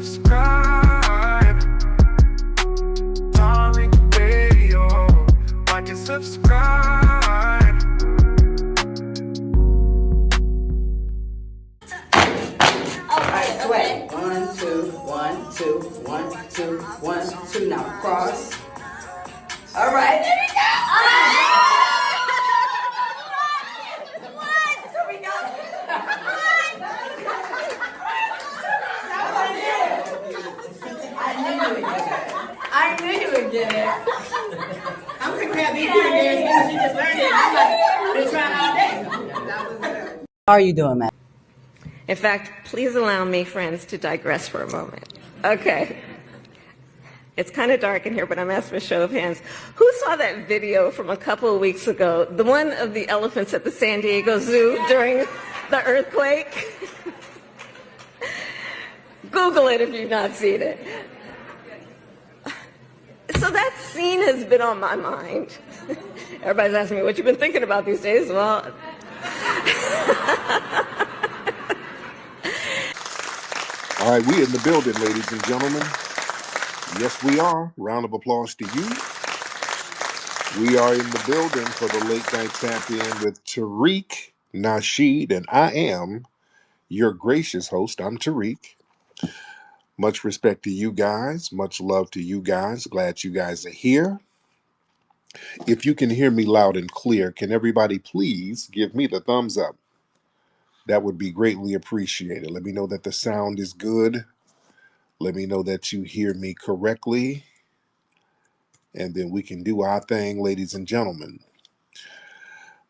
subscribe. Tariq Radio. Watch and subscribe. Alright, sweat. 1, 2, 1, 2, 1, 2, 1, 2. Now cross. Alright, there we go. So we got it. I knew you would get it. I'm going to grab these two days because she just learned it. I'm like, been trying all day. How are you doing, Matt? In fact, please allow me, friends, to digress for a moment. Okay. It's kind of dark in here, but I'm asking for a show of hands. Who saw that video from a couple of weeks ago, the one of the elephants at the San Diego Zoo during the earthquake? Google it if you've not seen it. So that scene has been on my mind. Everybody's asking me what you've been thinking about these days. Well, all right, we in the building, ladies and gentlemen. Yes, we are. Round of applause to you. We are in the building for the Late Night Tap In with Tariq, Nasheed, and I am your gracious host. I'm Tariq. Much respect to you guys. Much love to you guys. Glad you guys are here. If you can hear me loud and clear, can everybody please give me the thumbs up? That would be greatly appreciated. Let me know that the sound is good. Let me know that you hear me correctly. And then we can do our thing, ladies and gentlemen.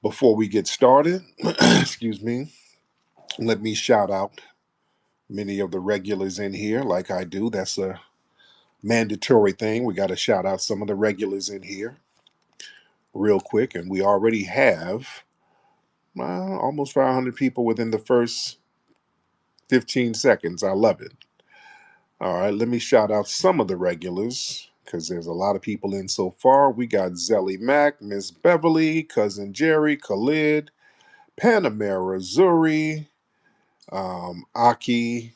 Before we get started, excuse me, let me shout out many of the regulars in here like I do. That's a mandatory thing. We got to shout out some of the regulars in here real quick. And we already have almost 500 people within the first 15 seconds. I love it. All right, let me shout out some of the regulars because there's a lot of people in so far. We got Zelly Mac, Miss Beverly, Cousin Jerry, Khalid, Panamera, Zuri, Aki,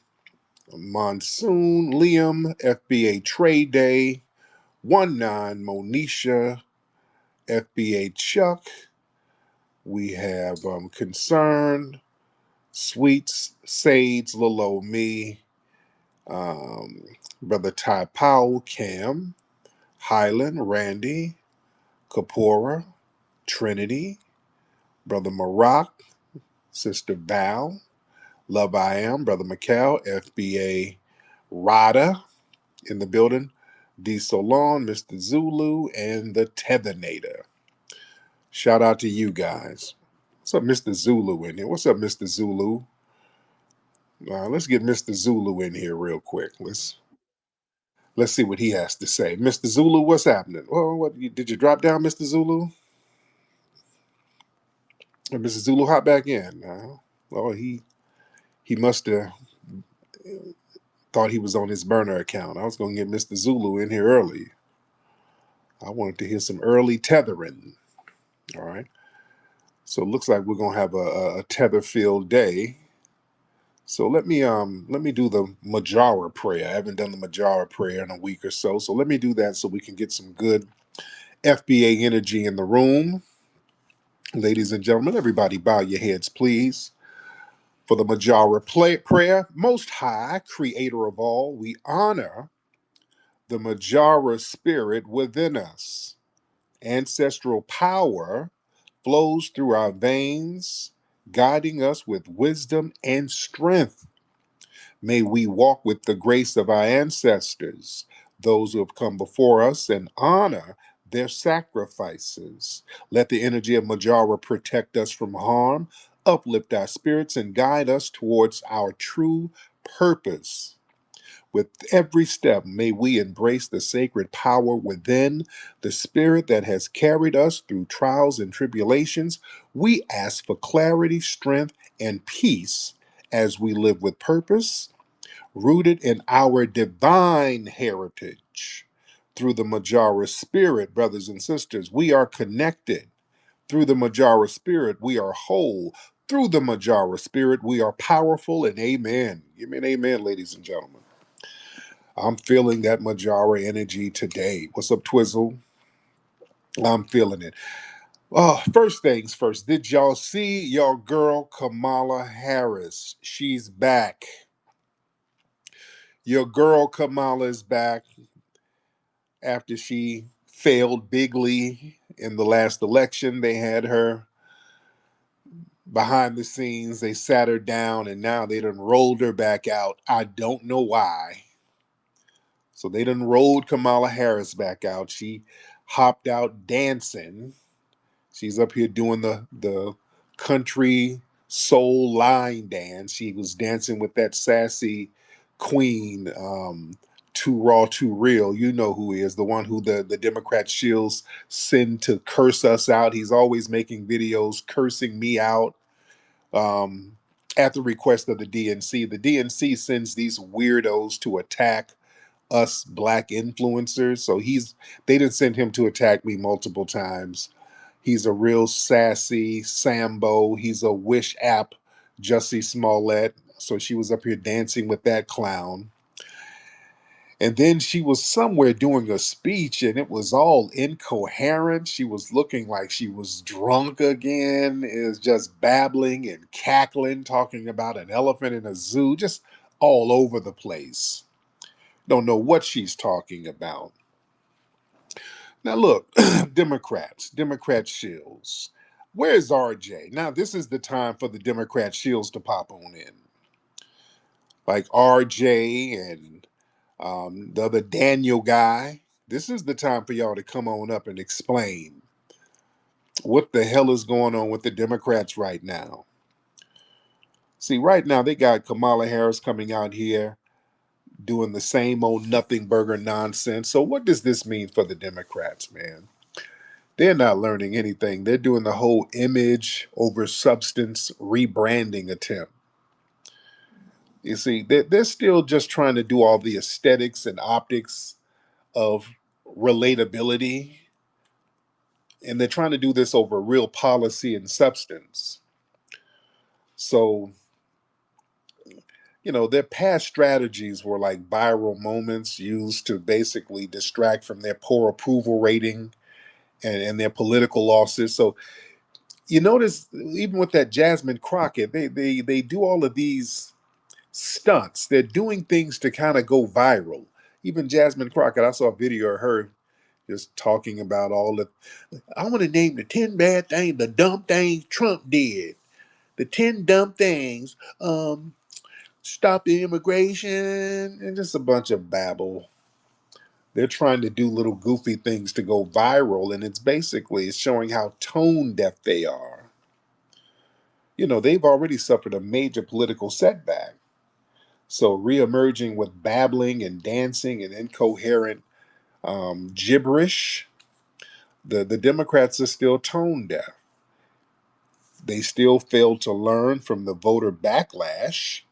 Monsoon, Liam, FBA Trade Day, 19, Monisha, FBA Chuck. We have Concern, Sweets, Sage, Lilo, me, Brother Ty Powell, Cam, Highland, Randy, Kapora, Trinity, Brother Maroc, Sister Val, Love I Am, Brother Mikkel, FBA Rada in the building, D Solon, Mr. Zulu, and the Tethernator. Shout out to you guys. What's up, Mr. Zulu in here? What's up, Mr. Zulu? Let's get Mr. Zulu in here real quick. Let's see what he has to say. Mr. Zulu, what's happening? Well, did you drop down, Mr. Zulu? Or Mr. Zulu hop back in? Well, he must have thought he was on his burner account. I was going to get Mr. Zulu in here early. I wanted to hear some early tethering. All right. So it looks like we're going to have a tether-filled day. So let me do the Majara prayer. I haven't done the Majara prayer in a week or so. So let me do that so we can get some good FBA energy in the room. Ladies and gentlemen, everybody bow your heads, please. For the Majara prayer, Most High, Creator of all, we honor the Majara spirit within us. Ancestral power flows through our veins, guiding us with wisdom and strength. May we walk with the grace of our ancestors, those who have come before us, and honor their sacrifices. Let the energy of Majara protect us from harm, uplift our spirits, and guide us towards our true purpose. With every step, may we embrace the sacred power within, the spirit that has carried us through trials and tribulations. We ask for clarity, strength, and peace as we live with purpose, rooted in our divine heritage. Through the Majara spirit, brothers and sisters, we are connected. Through the Majara spirit, we are whole. Through the Majara spirit, we are powerful, and amen. Give me an amen, ladies and gentlemen. I'm feeling that Majara energy today. What's up, Twizzle? I'm feeling it. Oh, first things first. Did y'all see your girl Kamala Harris? She's back. Your girl Kamala is back after she failed bigly in the last election. They had her behind the scenes. They sat her down and now they done rolled her back out. I don't know why. So they done rolled Kamala Harris back out. She hopped out dancing. She's up here doing the country soul line dance. She was dancing with that sassy queen, Too Raw, Too Real. You know who he is, the one who the Democrat shills send to curse us out. He's always making videos cursing me out, at the request of the DNC. The DNC sends these weirdos to attack us black influencers. So they didn't send him to attack me multiple times. He's a real sassy Sambo. He's a Wish app Jussie Smollett. So she was up here dancing with that clown. And then she was somewhere doing a speech and it was all incoherent. She was looking like she was drunk again. It was just babbling and cackling, talking about an elephant in a zoo, just all over the place. Don't know what she's talking about. Now, look, Democrat shills. Where's RJ? Now, this is the time for the Democrat shills to pop on in. Like RJ and the other Daniel guy. This is the time for y'all to come on up and explain what the hell is going on with the Democrats right now. See, right now they got Kamala Harris coming out here doing the same old nothing burger nonsense. So what does this mean for the Democrats, man? They're not learning anything. They're doing the whole image over substance rebranding attempt. You see, they're still just trying to do all the aesthetics and optics of relatability. And they're trying to do this over real policy and substance. So, their past strategies were like viral moments used to basically distract from their poor approval rating and their political losses. So you notice even with that Jasmine Crockett, they do all of these stunts. They're doing things to kind of go viral. Even Jasmine Crockett, I saw a video of her just talking about all the. I want to name the 10 bad things, the dumb things Trump did. The 10 dumb things. Stop the immigration and just a bunch of babble. They're trying to do little goofy things to go viral, and it's showing how tone deaf they are. They've already suffered a major political setback. So reemerging with babbling and dancing and incoherent gibberish, the Democrats are still tone deaf. They still fail to learn from the voter backlash.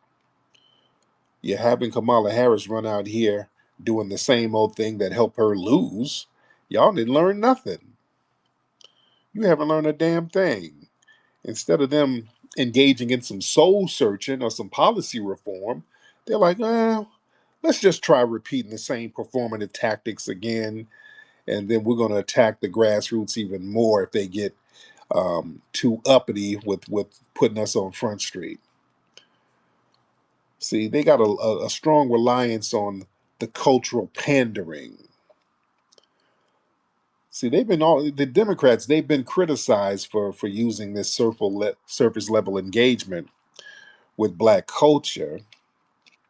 You're having Kamala Harris run out here doing the same old thing that helped her lose. Y'all didn't learn nothing. You haven't learned a damn thing. Instead of them engaging in some soul searching or some policy reform, they're like, let's just try repeating the same performative tactics again, and then we're going to attack the grassroots even more if they get too uppity with putting us on Front Street. See, they got a strong reliance on the cultural pandering. See, the Democrats. They've been criticized for using this surface level engagement with Black culture,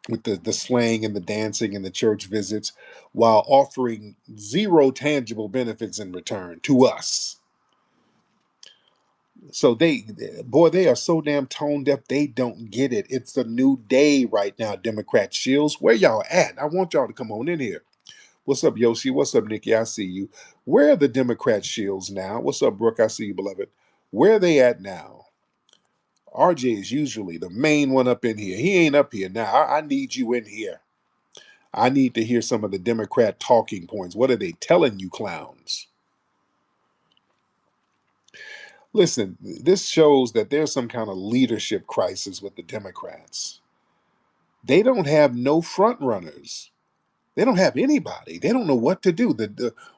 with the slang and the dancing and the church visits, while offering zero tangible benefits in return to us. So they are so damn tone deaf, they don't get it. It's a new day right now, Democrat shills. Where y'all at? I want y'all to come on in here. What's up, Yoshi? What's up, Nikki? I see you. Where are the Democrat shills now? What's up, Brooke? I see you, beloved. Where are they at now? RJ is usually the main one up in here. He ain't up here now. I need you in here. I need to hear some of the Democrat talking points. What are they telling you, clowns? Listen, this shows that there's some kind of leadership crisis with the Democrats. They don't have no front runners. They don't have anybody. They don't know what to do.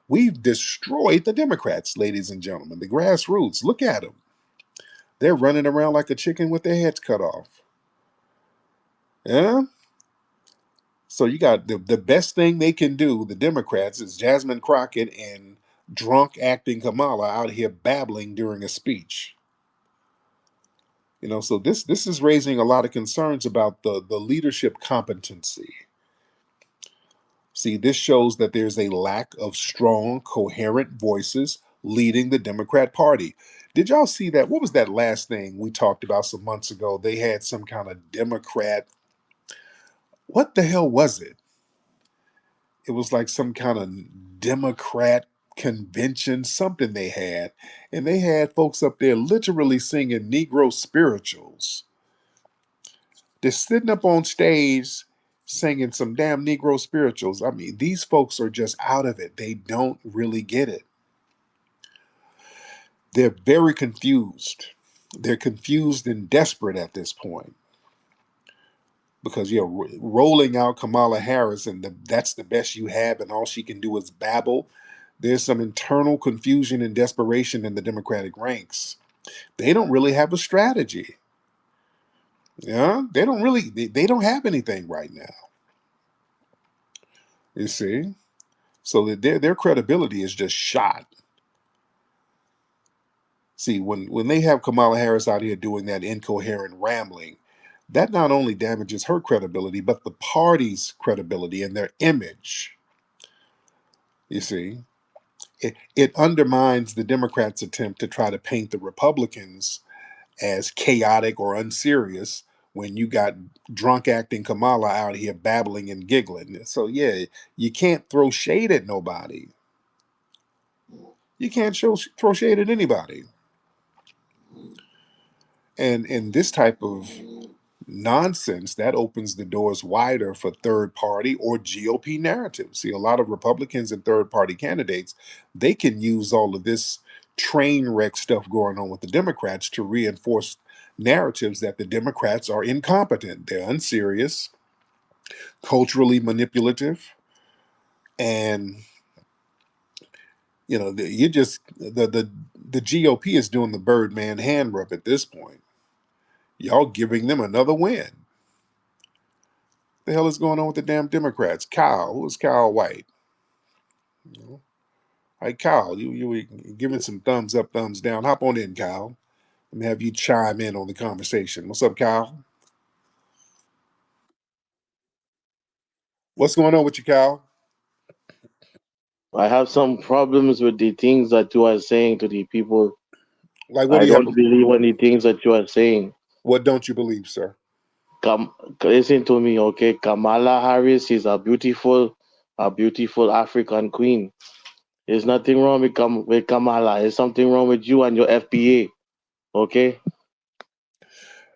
We've destroyed the Democrats, ladies and gentlemen. The grassroots. Look at them. They're running around like a chicken with their heads cut off. Yeah. So you got the best thing they can do, the Democrats, is Jasmine Crockett and drunk acting Kamala out here babbling during a speech. So this is raising a lot of concerns about the leadership competency. See, this shows that there's a lack of strong, coherent voices leading the Democrat Party. Did y'all see that? What was that last thing we talked about some months ago? They had some kind of Democrat. What the hell was it? It was like some kind of Democrat convention, something they had. And they had folks up there literally singing Negro spirituals. They're sitting up on stage singing some damn Negro spirituals. I mean, these folks are just out of it. They don't really get it. They're very confused. They're confused and desperate at this point because you're rolling out Kamala Harris and that's the best you have, and all she can do is babble. There's some internal confusion and desperation in the Democratic ranks. They don't really have a strategy. Yeah, they don't have anything right now. You see? So that their credibility is just shot. See, when they have Kamala Harris out here doing that incoherent rambling, that not only damages her credibility, but the party's credibility and their image. You see, it undermines the Democrats' attempt to try to paint the Republicans as chaotic or unserious when you got drunk acting Kamala out here babbling and giggling. So yeah, you can't throw shade at nobody. You can't throw shade at anybody. And in this type of nonsense, that opens the doors wider for third party or GOP narratives. See, a lot of Republicans and third party candidates, they can use all of this train wreck stuff going on with the Democrats to reinforce narratives that the Democrats are incompetent, they're unserious, culturally manipulative, and you just the GOP is doing the Birdman hand rub at this point. Y'all giving them another win. The hell is going on with the damn Democrats? Kyle, who's Kyle White? Hey, Kyle, you were giving some thumbs up, thumbs down. Hop on in, Kyle. Let me have you chime in on the conversation. What's up, Kyle? What's going on with you, Kyle? I have some problems with the things that you are saying to the people. Like, what do I you have? don't believe in the things that you are saying. What don't you believe, sir? Listen to me, okay? Kamala Harris is a beautiful African queen. There's nothing wrong with Kamala. There's something wrong with you and your FBA, okay?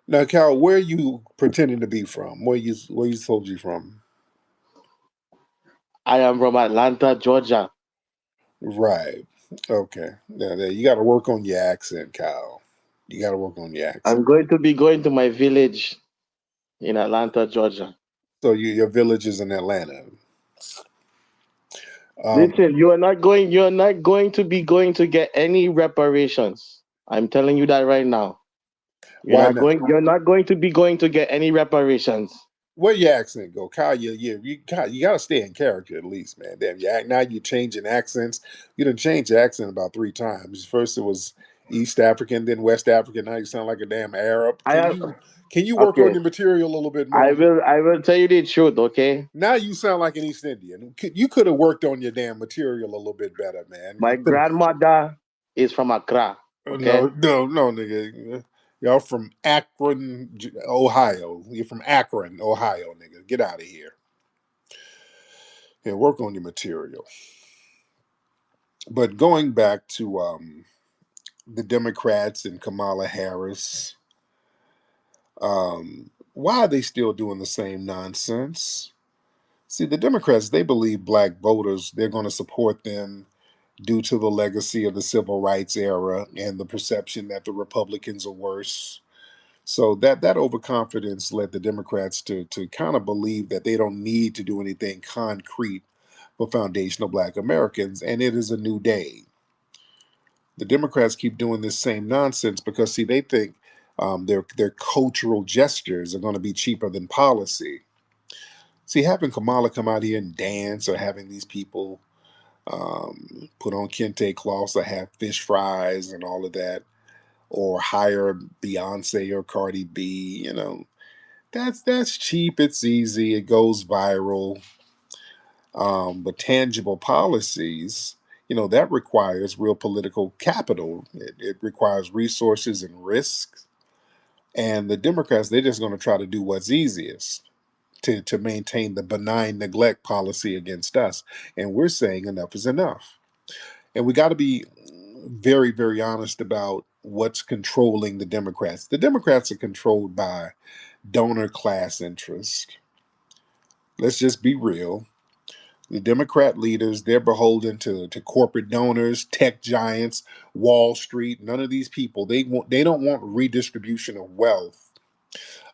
Now, Kyle, where are you pretending to be from? Where you told you from? I am from Atlanta, Georgia. Right. Okay. Now, you got to work on your accent, Kyle. You got to work on your accent. I'm going to be going to my village in Atlanta, Georgia. So your village is in Atlanta. Listen, you're not going to be going to get any reparations. I'm telling you that right now. Why not? You're not going to be going to get any reparations. Where your accent go, Kyle? You gotta stay in character at least, man. Damn, now you're changing accents. You done changed your accent about 3 times. First it was East African, then West African. Now you sound like a damn Arab. Can you work on your material a little bit more? I will tell you the truth, okay? Now you sound like an East Indian. You could have worked on your damn material a little bit better, man. My grandmother is from Accra. Okay? No, nigga. Y'all from Akron, Ohio. You're from Akron, Ohio, nigga. Get out of here. Yeah, work on your material. But going back to the Democrats and Kamala Harris, why are they still doing the same nonsense? See, the Democrats, they believe black voters, they're going to support them due to the legacy of the civil rights era and the perception that the Republicans are worse. So that overconfidence led the Democrats to kind of believe that they don't need to do anything concrete for foundational Black Americans, and it is a new day. The Democrats keep doing this same nonsense because, see, they think their cultural gestures are going to be cheaper than policy. See, having Kamala come out here and dance, or having these people put on kente cloths or have fish fries and all of that, or hire Beyonce or Cardi B, that's cheap. It's easy. It goes viral. But tangible policies, that requires real political capital. It requires resources and risks. And the Democrats, they're just going to try to do what's easiest to maintain the benign neglect policy against us. And we're saying enough is enough. And we got to be very, very honest about what's controlling the Democrats. The Democrats are controlled by donor class interest. Let's just be real. The Democrat leaders, they're beholden to corporate donors, tech giants, Wall Street. None of these people, they don't want redistribution of wealth,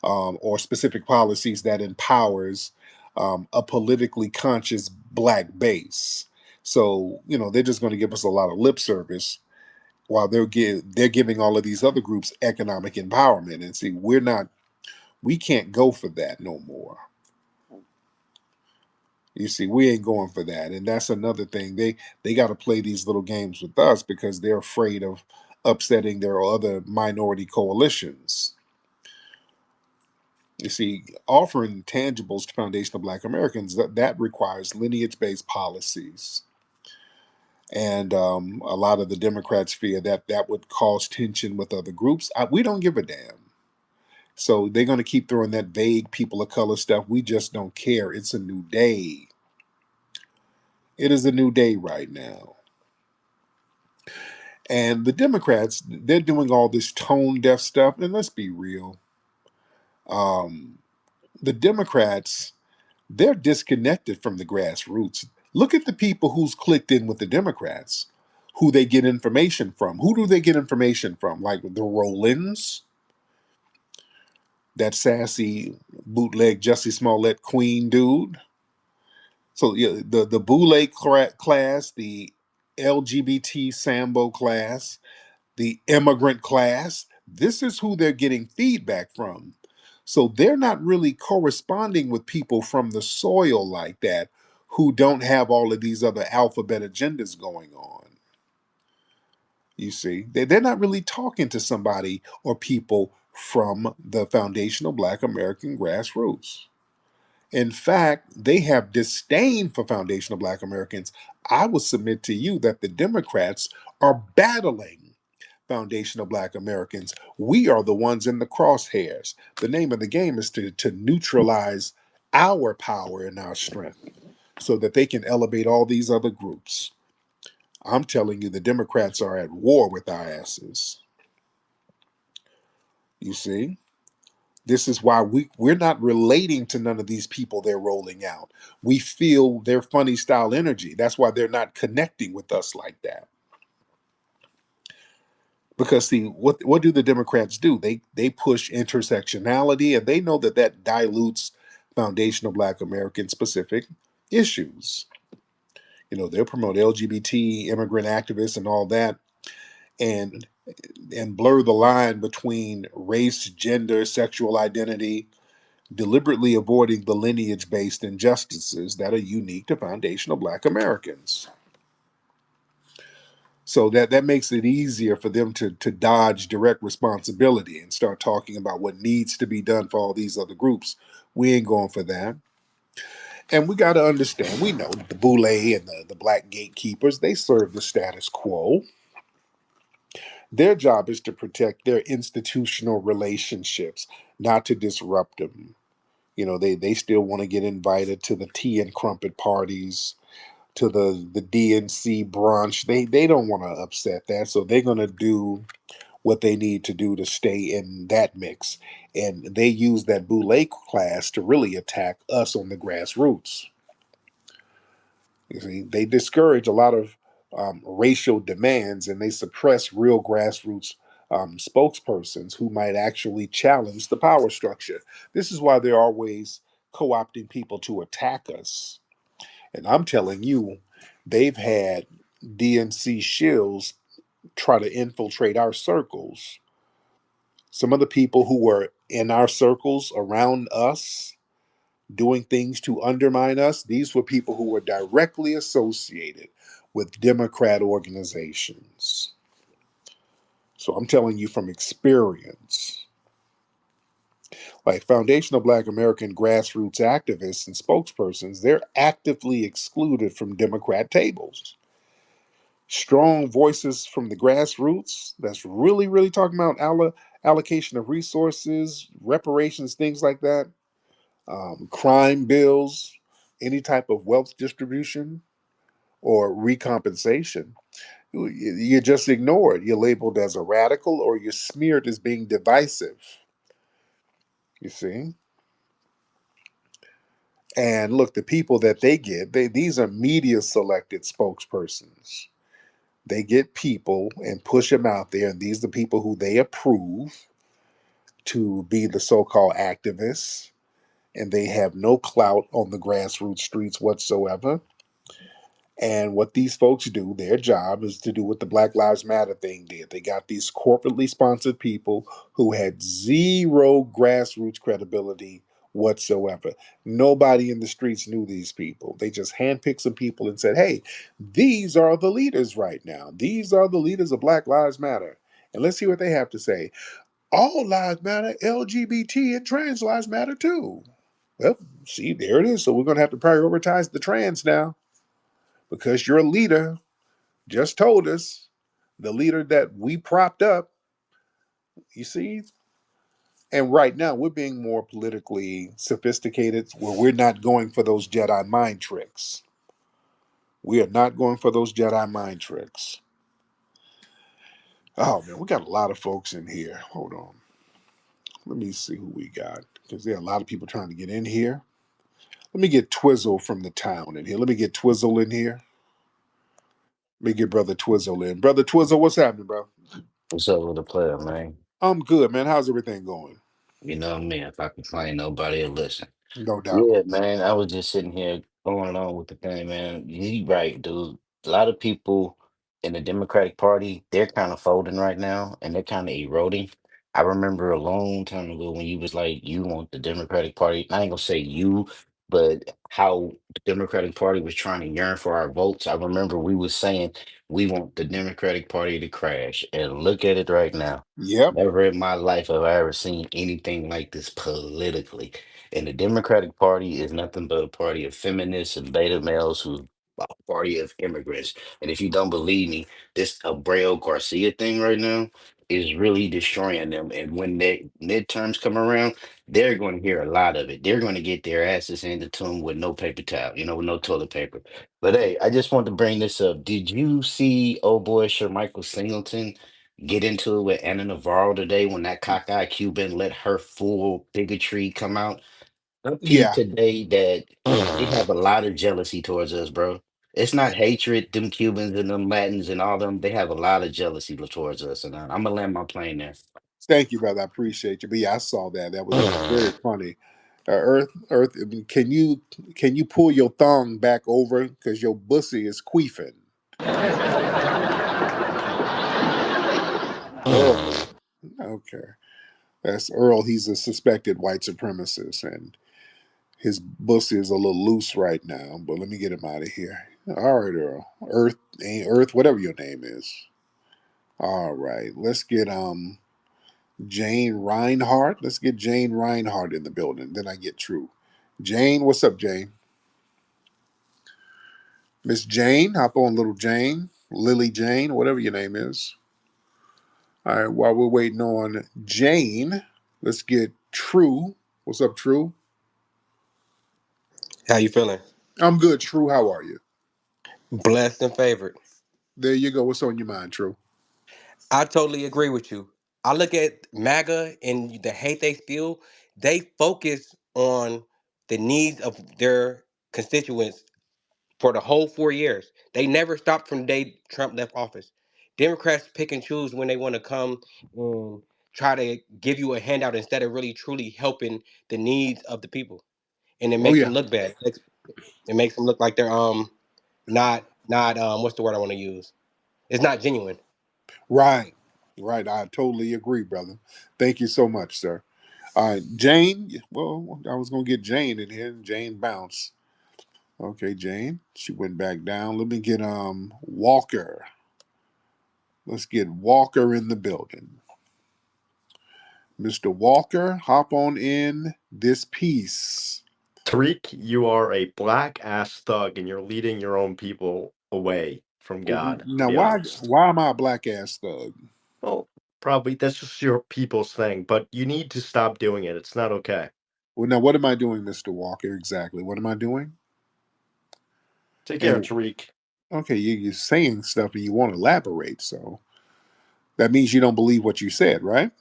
or specific policies that empowers a politically conscious Black base. So, they're just going to give us a lot of lip service while they're giving all of these other groups economic empowerment. And see, we can't go for that no more. You see, we ain't going for that. And that's another thing. They got to play these little games with us because they're afraid of upsetting their other minority coalitions. You see, offering tangibles to foundational Black Americans, that requires lineage-based policies. And a lot of the Democrats fear that would cause tension with other groups. We don't give a damn. So they're going to keep throwing that vague people of color stuff. We just don't care. It's a new day. It is a new day right now. And the Democrats, they're doing all this tone deaf stuff. And let's be real. The Democrats, they're disconnected from the grassroots. Look at the people who's clicked in with the Democrats, who they get information from. Who do they get information from? Like the Rollins, that sassy bootleg Jussie Smollett Queen dude. So yeah, the Boule class, the LGBT Sambo class, the immigrant class. This is who they're getting feedback from. So they're not really corresponding with people from the soil like that, who don't have all of these other alphabet agendas going on. You see, they're not really talking to somebody or people from the foundational Black American grassroots. In fact, they have disdain for foundational Black Americans. I would submit to you that the Democrats are battling foundational Black Americans. We are the ones in the crosshairs. The name of the game is to neutralize our power and our strength so that they can elevate all these other groups. I'm telling you, the Democrats are at war with our asses. You see? This is why we're not relating to none of these people they're rolling out. We feel their funny style energy. That's why they're not connecting with us like that. Because see, what do the Democrats do? They push intersectionality, and they know that dilutes foundational Black American specific issues. They'll promote LGBT immigrant activists and all that, and blur the line between race, gender, sexual identity, deliberately avoiding the lineage-based injustices that are unique to foundational Black Americans. So that makes it easier for them to dodge direct responsibility and start talking about what needs to be done for all these other groups. We ain't going for that. And we got to understand, we know the Boule and the Black gatekeepers, they serve the status quo. Their job is to protect their institutional relationships, not to disrupt them. They still want to get invited to the tea and crumpet parties, to the DNC brunch. They don't want to upset that, so they're going to do what they need to do to stay in that mix. And they use that Boule class to really attack us on the grassroots. You see, they discourage a lot of racial demands, and they suppress real grassroots spokespersons who might actually challenge the power structure. This is why they're always co opting people to attack us. And I'm telling you, they've had DNC shills try to infiltrate our circles. Some of the people who were in our circles around us doing things to undermine us, these were people who were directly associated with Democrat organizations. So I'm telling you from experience. Like foundational Black American grassroots activists and spokespersons, they're actively excluded from Democrat tables. Strong voices from the grassroots that's really, really talking about allocation of resources, reparations, things like that, crime bills, any type of wealth distribution or recompensation. You're just ignored. You're labeled as a radical or you're smeared as being divisive. You see? And look, the people that they get, these are media selected spokespersons. They get people and push them out there, and these are the people who they approve to be the so called activists, and they have no clout on the grassroots streets whatsoever. And what these folks do, their job is to do what the Black Lives Matter thing did. They got these corporately sponsored people who had zero grassroots credibility whatsoever. Nobody in the streets knew these people. They just handpicked some people and said, hey, these are the leaders right now. These are the leaders of Black Lives Matter. And let's see what they have to say. All lives matter, LGBT and trans lives matter too. Well, see, there it is. So we're going to have to prioritize the trans now because your leader just told us, the leader that we propped up, you see. And right now we're being more politically sophisticated where we're not going for those Jedi mind tricks. We are not going for those Jedi mind tricks. Oh man, we got a lot of folks in here. Hold on. Let me see who we got. Because there are a lot of people trying to get in here. Let me get Twizzle from the town in here. Let me get Twizzle in here. Let me get Brother Twizzle in. Brother Twizzle, what's happening, bro? What's up with the player, man? I'm good, man. How's everything going? You know me, if I complain, nobody will listen. No doubt. Yeah, man, I was just sitting here going along with the thing, man. You right, dude. A lot of people in the Democratic Party, they're kind of folding right now and they're kind of eroding. I remember a long time ago when you was like, you want the Democratic Party. I ain't gonna say you, but how the Democratic Party was trying to yearn for our votes. I remember we was saying we want the Democratic Party to crash. And look at it right now. Yep. Never in my life have I ever seen anything like this politically. And the Democratic Party is nothing but a party of feminists and beta males who a party of immigrants. And if you don't believe me, this Abreu Garcia thing right now is really destroying them. And when the midterms come around, they're going to hear a lot of it. They're going to get their asses handed to them with no paper towel, with no toilet paper. But hey, I just want to bring this up. Did you see old boy Sir Michael Singleton get into it with Anna Navarro today when that cockeyed Cuban let her full bigotry come out? I peeped Yeah. today that they have a lot of jealousy towards us, bro. It's not hatred, them Cubans and them Latins and all them. They have a lot of jealousy towards us, and I'm gonna land my plane there. Thank you, brother. I appreciate you. But yeah, I saw that. That was very funny. Earth. I mean, can you pull your thong back over because your bussy is queefing? Earl. Okay, that's Earl. He's a suspected white supremacist, and his bussy is a little loose right now. But let me get him out of here. All right, Earl. Earth, whatever your name is. All right, let's get Jane Reinhardt. Let's get Jane Reinhardt in the building. Then I get True. Jane, what's up, Jane? Miss Jane, hop on, little Jane, Lily Jane, whatever your name is. All right, while we're waiting on Jane, let's get True. What's up, True? How you feeling? I'm good, True. How are you? Blessed and favored. There you go. What's on your mind, True? I totally agree with you. I look at MAGA and the hate they spew. They focus on the needs of their constituents for the whole 4 years. They never stopped from the day Trump left office. Democrats pick and choose when they want to come and try to give you a handout instead of really truly helping the needs of the people, and it Oh makes them yeah, look bad. It makes them look like they're not what's the word I want to use? It's not genuine. right, right. I totally agree, brother. Thank you so much, sir. All right, Jane. Well, I was gonna get Jane in here, and Jane bounced. Okay, Jane. She went back down. Let me get Walker. Let's get Walker in the building. Mr. Walker, hop on in this piece. Tariq, you are a black ass thug and you're leading your own people away from God, to Now, be honest. why am I a black ass thug? Well, probably that's just your people's thing, but you need to stop doing it. It's not okay. Well, now what am I doing, Mr. Walker? Exactly. What am I doing? Take care, And Tariq. okay, you're saying stuff and you want to elaborate, so that means you don't believe what you said, right?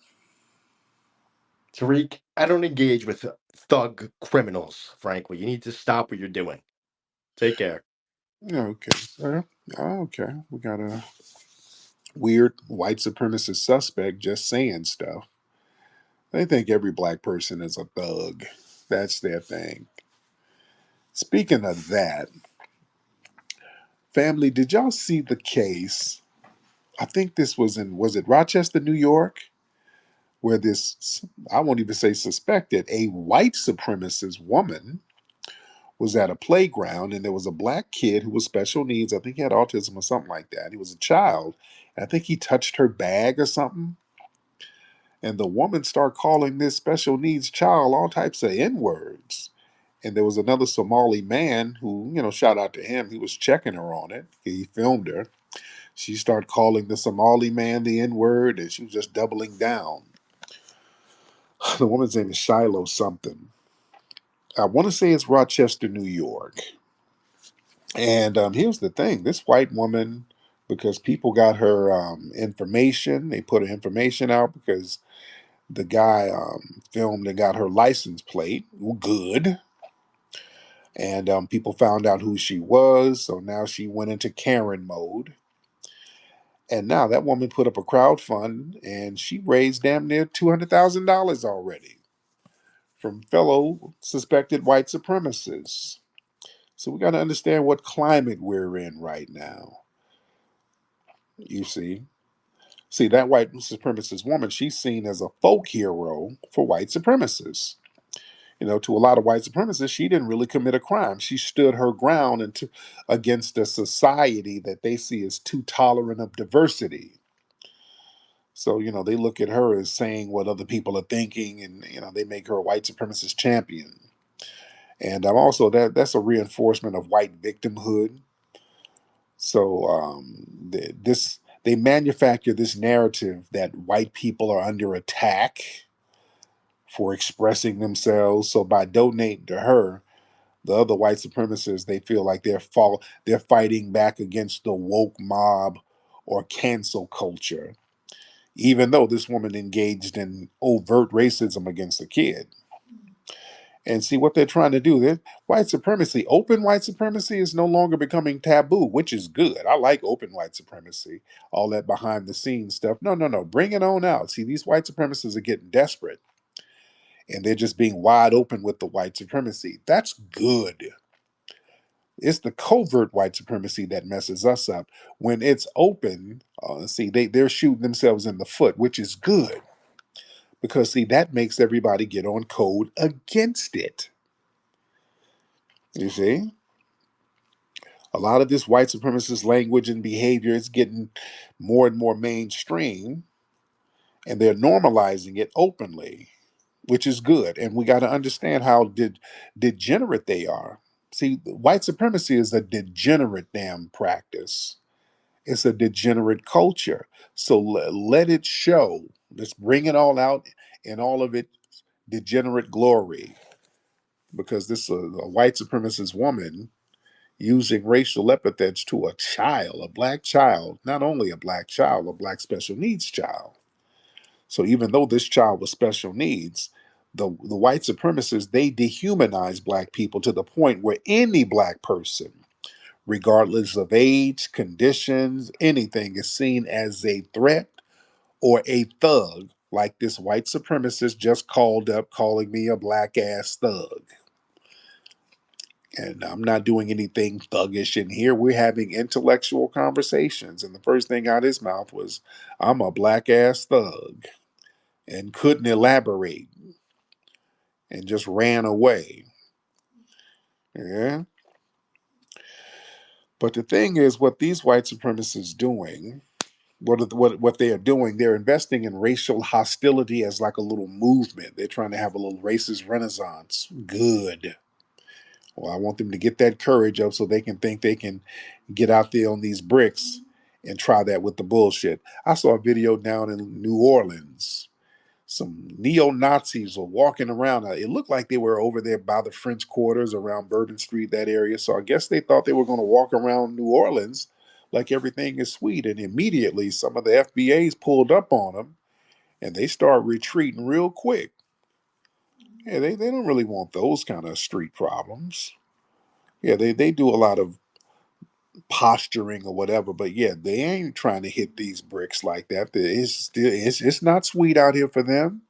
Tariq, I don't engage with thug criminals, frankly. You need to stop what you're doing. Take care. Okay, sir. Okay, we got a weird white supremacist suspect just saying stuff. They think every black person is a thug. That's their thing. Speaking of that, family, did y'all see the case? I think this was it Rochester, New York, where this, I won't even say suspected, a white supremacist woman was at a playground and there was a black kid who was special needs. I think he had autism or something like that. He was a child. I think he touched her bag or something. And the woman started calling this special needs child all types of N words. And there was another Somali man who, shout out to him. He was checking her on it. He filmed her. She started calling the Somali man the N word, and she was just doubling down. The woman's name is Shiloh something. I want to say it's Rochester, New York. And here's the thing: this white woman, because people got her information, they put her information out because the guy filmed and got her license plate. Well, good. And people found out who she was, so now she went into Karen mode. And now that woman put up a crowd fund, and she raised damn near $200,000 already from fellow suspected white supremacists. So we got to understand what climate we're in right now. You see, that white supremacist woman, she's seen as a folk hero for white supremacists. To a lot of white supremacists, she didn't really commit a crime. She stood her ground against a society that they see as too tolerant of diversity. So, they look at her as saying what other people are thinking, and, they make her a white supremacist champion. And also that's a reinforcement of white victimhood. So they manufacture this narrative that white people are under attack for expressing themselves. So by donating to her, the other white supremacists, they feel like they're fighting back against the woke mob or cancel culture, even though this woman engaged in overt racism against a kid. And see what they're trying to do. White supremacy, open white supremacy is no longer becoming taboo, which is good. I like open white supremacy, all that behind the scenes stuff. No, no, no. Bring it on out. See, these white supremacists are getting desperate and they're just being wide open with the white supremacy. That's good. It's the covert white supremacy that messes us up. When it's open, see, they're shooting themselves in the foot, which is good. Because, see, that makes everybody get on code against it. You see? A lot of this white supremacist language and behavior is getting more and more mainstream, and they're normalizing it openly, which is good. And we got to understand how degenerate they are. See, white supremacy is a degenerate damn practice. It's a degenerate culture. So let it show. Let's bring it all out in all of its degenerate glory. Because this a white supremacist woman using racial epithets to a child, a black child, not only a black child, a black special needs child. So even though this child was special needs, the white supremacists, they dehumanize black people to the point where any black person, regardless of age, conditions, anything, is seen as a threat or a thug, like this white supremacist just called up calling me a black ass thug. And I'm not doing anything thuggish in here. We're having intellectual conversations. And the first thing out of his mouth was, I'm a black ass thug, and couldn't elaborate and just ran away. Yeah. But the thing is, what these white supremacists doing, what they are doing, they're investing in racial hostility as like a little movement. They're trying to have a little racist renaissance. Good. Well, I want them to get that courage up so they can think they can get out there on these bricks and try that with the bullshit. I saw a video down in New Orleans. Some neo-Nazis were walking around. It looked like they were over there by the French Quarters around Bourbon Street, that area. So I guess they thought they were going to walk around New Orleans like everything is sweet. And immediately some of the FBAs pulled up on them and they start retreating real quick. Yeah, they don't really want those kind of street problems. Yeah, they do a lot of posturing or whatever, but yeah, they ain't trying to hit these bricks like that. It's not sweet out here for them.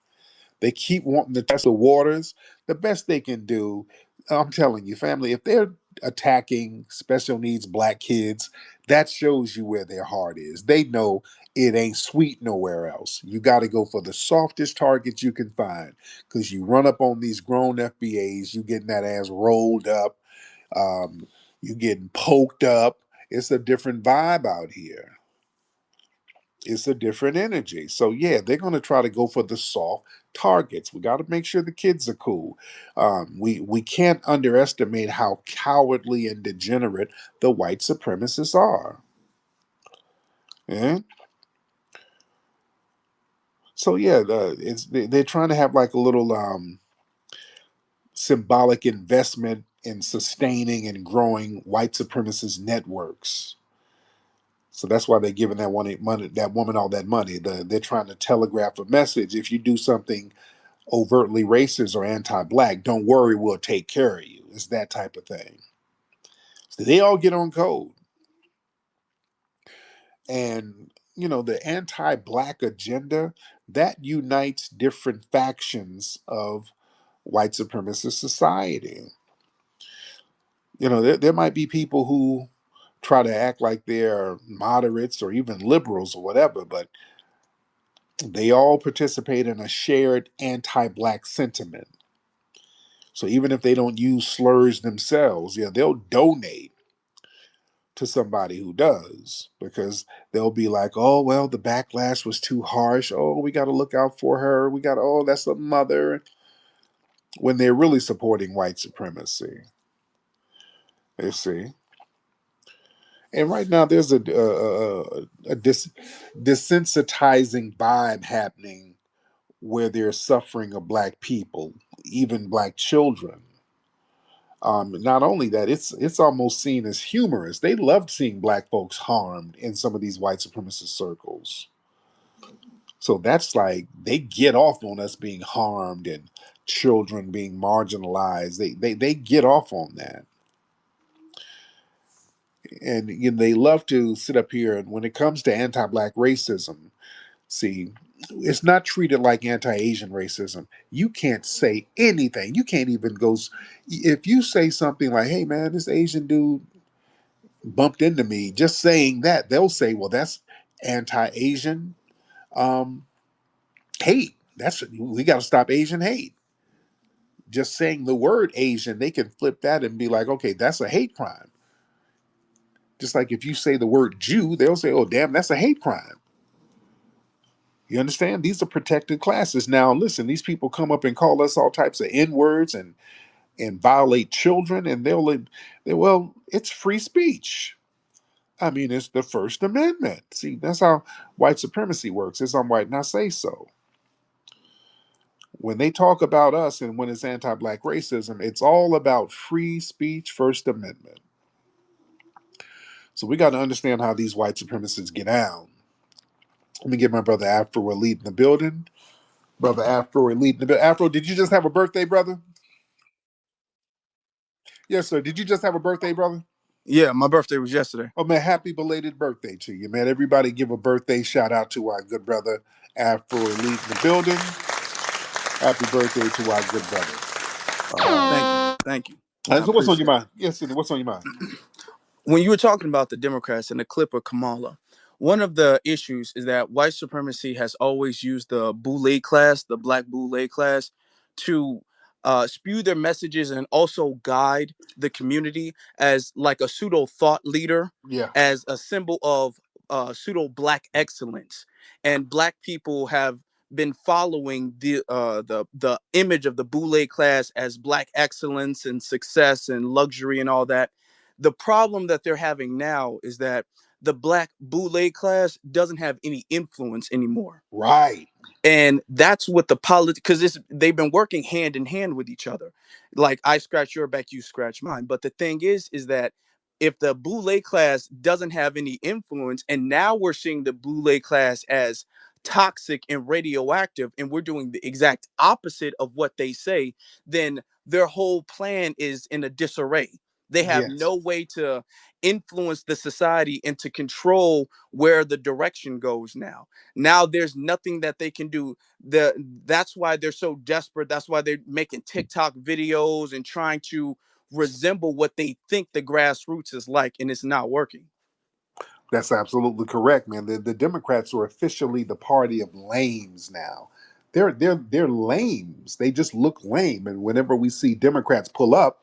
They keep wanting to test the waters. The best they can do, I'm telling you, family, if they're attacking special needs black kids, that shows you where their heart is. They know it ain't sweet nowhere else. You got to go for the softest targets you can find, because you run up on these grown FBAs, you getting that ass rolled up, you getting poked up. It's a different vibe out here. It's a different energy. So yeah, they're going to try to go for the soft targets. We got to make sure the kids are cool. We can't underestimate how cowardly and degenerate the white supremacists are. Yeah. So yeah, they're trying to have like a little symbolic investment in sustaining and growing white supremacist networks. So that's why they're giving that woman all that money. They're trying to telegraph a message. If you do something overtly racist or anti-black, don't worry, we'll take care of you. It's that type of thing. So they all get on code. And the anti-black agenda, that unites different factions of white supremacist society. There might be people who try to act like they're moderates or even liberals or whatever, but they all participate in a shared anti-black sentiment. So even if they don't use slurs themselves, yeah, they'll donate to somebody who does, because they'll be like, oh, well, the backlash was too harsh. Oh, we got to look out for her. Oh, that's a mother. When they're really supporting white supremacy. You see. And right now there's a desensitizing vibe happening where there's suffering of black people, even black children. Not only that, it's almost seen as humorous. They loved seeing black folks harmed in some of these white supremacist circles. So that's like they get off on us being harmed and children being marginalized. They get off on that, and they love to sit up here. And when it comes to anti-black racism, see, it's not treated like anti-Asian racism. You can't say anything. You can't even go. If you say something like, "Hey, man, this Asian dude bumped into me," just saying that, they'll say, "Well, that's anti-Asian um, hate. We got to stop Asian hate." Just saying the word Asian, they can flip that and be like, "Okay, that's a hate crime." Just like if you say the word Jew, they'll say, "Oh, damn, that's a hate crime." You understand? These are protected classes. Now, listen, these people come up and call us all types of N words and violate children, and well, it's free speech. I mean, it's the First Amendment. See, that's how white supremacy works. It's on white, and I say so. When they talk about us and when it's anti-black racism, it's all about free speech, First Amendment. So we got to understand how these white supremacists get down. Let me get my brother Afro Elite in the building. Brother Afro Elite in the building. Afro, did you just have a birthday, brother? Yes, sir. Did you just have a birthday, brother? Yeah, my birthday was yesterday. Oh man, happy belated birthday to you, man. Everybody give a birthday shout out to our good brother Afro Elite in the building. Happy birthday to our good brother. Thank you. I So what's on appreciate your it. mind? Yes, Cindy, what's on your mind? When you were talking about the Democrats and the clip of Kamala, one of the issues is that white supremacy has always used the Boule class, the black Boule class, to spew their messages and also guide the community as like a pseudo thought leader, Yeah. as a symbol of pseudo black excellence. And black people have been following the image of the Boule class as black excellence and success and luxury and all that. The problem that they're having now is that the black Boule class doesn't have any influence anymore. Right. And that's what the because they've been working hand in hand with each other. Like I scratch your back, you scratch mine. But the thing is that if the Boule class doesn't have any influence, and now we're seeing the Boule class as toxic and radioactive, and we're doing the exact opposite of what they say, then their whole plan is in a disarray. They have Yes. no way to influence the society and to control where the direction goes now. Now there's nothing that they can do. That's why they're so desperate. That's why they're making TikTok videos and trying to resemble what they think the grassroots is like, and it's not working. That's absolutely correct, man. The Democrats are officially the party of lames now. They're lames. They just look lame. And whenever we see Democrats pull up,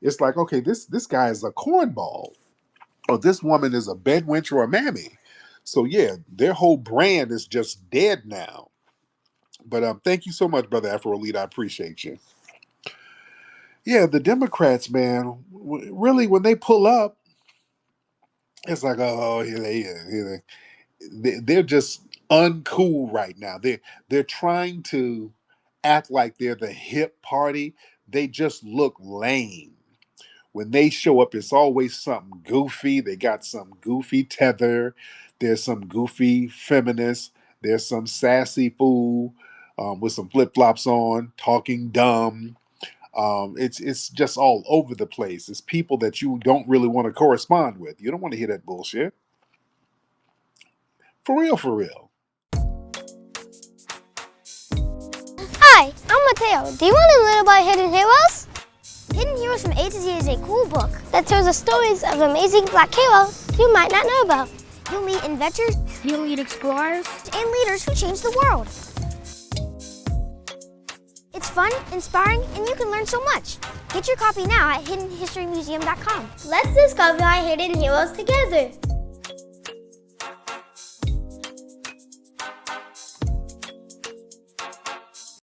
it's like, okay, this guy is a cornball, or this woman is a bedwench or a mammy. So yeah, their whole brand is just dead now. But thank you so much, brother Afro Elite. I appreciate you. Yeah, the Democrats, man, really when they pull up, it's like, oh, here they are. They're just uncool right now. They're trying to act like they're the hip party. They just look lame. When they show up, it's always something goofy. They got some goofy tether. There's some goofy feminist. There's some sassy fool with some flip flops on, talking dumb. It's just all over the place. It's people that you don't really want to correspond with. You don't want to hear that bullshit. For real, for real. Hi, I'm Mateo. Do you want to learn about Hidden Heroes? Hidden Heroes from A to Z is a cool book that tells the stories of amazing black heroes you might not know about. You'll meet inventors, you'll meet explorers, and leaders who change the world. It's fun, inspiring, and you can learn so much. Get your copy now at hiddenhistorymuseum.com. Let's discover our hidden heroes together.